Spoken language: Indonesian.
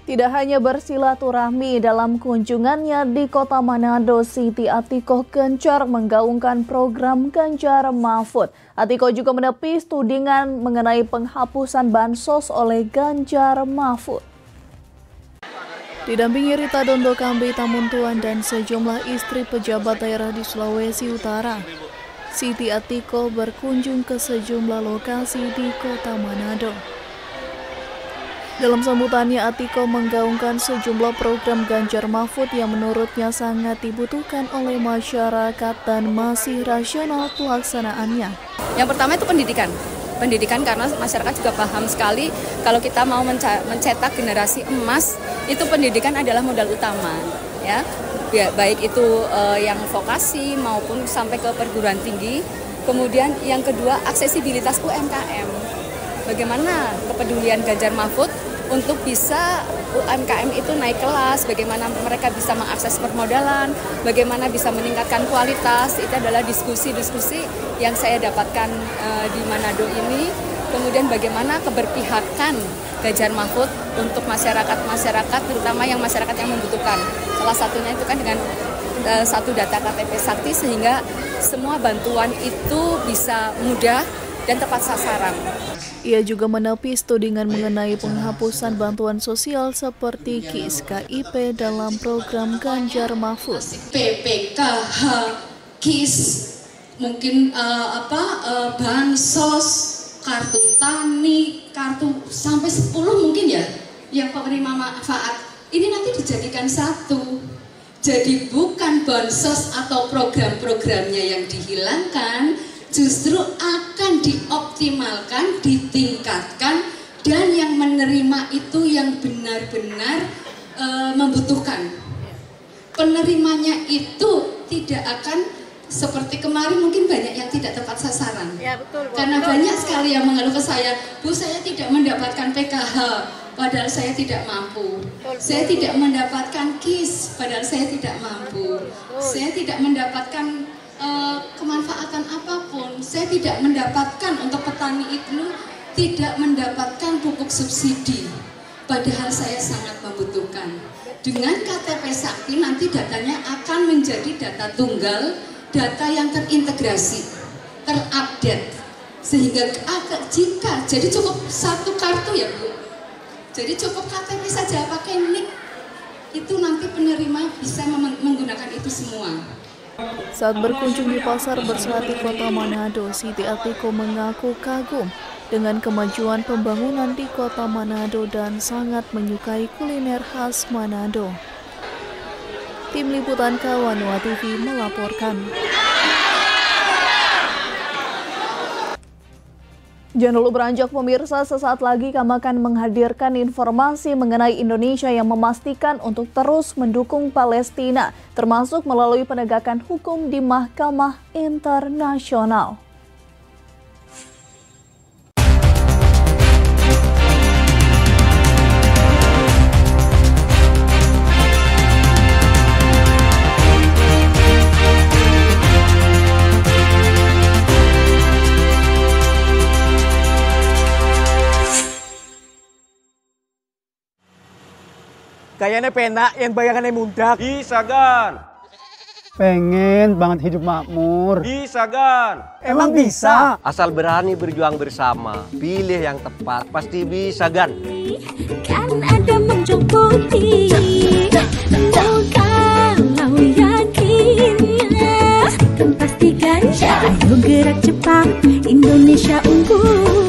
Tidak hanya bersilaturahmi dalam kunjungannya di Kota Manado, Siti Atikoh gencar menggaungkan program Ganjar Mahfud. Atikoh juga menepis tudingan mengenai penghapusan bansos oleh Ganjar Mahfud. Didampingi Rita Dondo Kambi Tamuntuan dan sejumlah istri pejabat daerah di Sulawesi Utara, Siti Atikoh berkunjung ke sejumlah lokasi di Kota Manado. Dalam sambutannya, Atikoh menggaungkan sejumlah program Ganjar Mahfud yang menurutnya sangat dibutuhkan oleh masyarakat dan masih rasional pelaksanaannya. Yang pertama itu pendidikan. Pendidikan karena masyarakat juga paham sekali kalau kita mau mencetak generasi emas, itu pendidikan adalah modal utama, ya. Baik itu yang vokasi maupun sampai ke perguruan tinggi. Kemudian yang kedua, aksesibilitas UMKM. Bagaimana kepedulian Ganjar Mahfud untuk bisa UMKM itu naik kelas, bagaimana mereka bisa mengakses permodalan, bagaimana bisa meningkatkan kualitas, itu adalah diskusi-diskusi yang saya dapatkan di Manado ini. Kemudian bagaimana keberpihakan Ganjar Mahfud untuk masyarakat-masyarakat, terutama yang masyarakat yang membutuhkan. Salah satunya itu kan dengan satu data KTP Sakti, sehingga semua bantuan itu bisa mudah dan tepat sasaran. Ia juga menepis tudingan mengenai penghapusan bantuan sosial seperti KIS, KIP dalam program Ganjar Mahfud. PPKH, KIS, mungkin bansos, kartu tani, kartu sampai 10 mungkin ya, yang penerima manfaat. Ini nanti dijadikan satu. Jadi bukan bansos atau program-programnya yang dihilangkan, justru akan dioptimalkan, ditingkatkan, dan yang menerima itu yang benar-benar membutuhkan. Penerimanya itu tidak akan seperti kemarin, mungkin banyak yang tidak tepat sasaran. Ya, betul, karena banyak sekali yang mengeluh ke saya, Bu, saya tidak mendapatkan PKH, padahal saya tidak mampu. Saya tidak mendapatkan KIS, padahal saya tidak mampu. Saya tidak mendapatkan kemanfaatan apapun. Saya tidak mendapatkan, untuk petani itu tidak mendapatkan pupuk subsidi, padahal saya sangat membutuhkan. Dengan KTP Sakti nanti datanya akan menjadi data tunggal, data yang terintegrasi, terupdate, sehingga jika jadi cukup satu kartu ya Bu, jadi cukup KTP saja pakai NIK, itu nanti penerima bisa menggunakan itu semua. Saat berkunjung di pasar Bersati Kota Manado, Siti Atikoh mengaku kagum dengan kemajuan pembangunan di Kota Manado dan sangat menyukai kuliner khas Manado. Tim Liputan Kawanua TV melaporkan. Jangan dulu beranjak pemirsa, sesaat lagi kami akan menghadirkan informasi mengenai Indonesia yang memastikan untuk terus mendukung Palestina, termasuk melalui penegakan hukum di Mahkamah Internasional. Kayaknya penak yang bayangannya mudah. Bisa, Gan. Pengen banget hidup makmur. Bisa, Gan. Emang bisa? Asal berani berjuang bersama. Pilih yang tepat. Pasti bisa, Gan. Kan ada menjemput kalau yakin pastikan. Ayo gerak cepat, Indonesia unggul.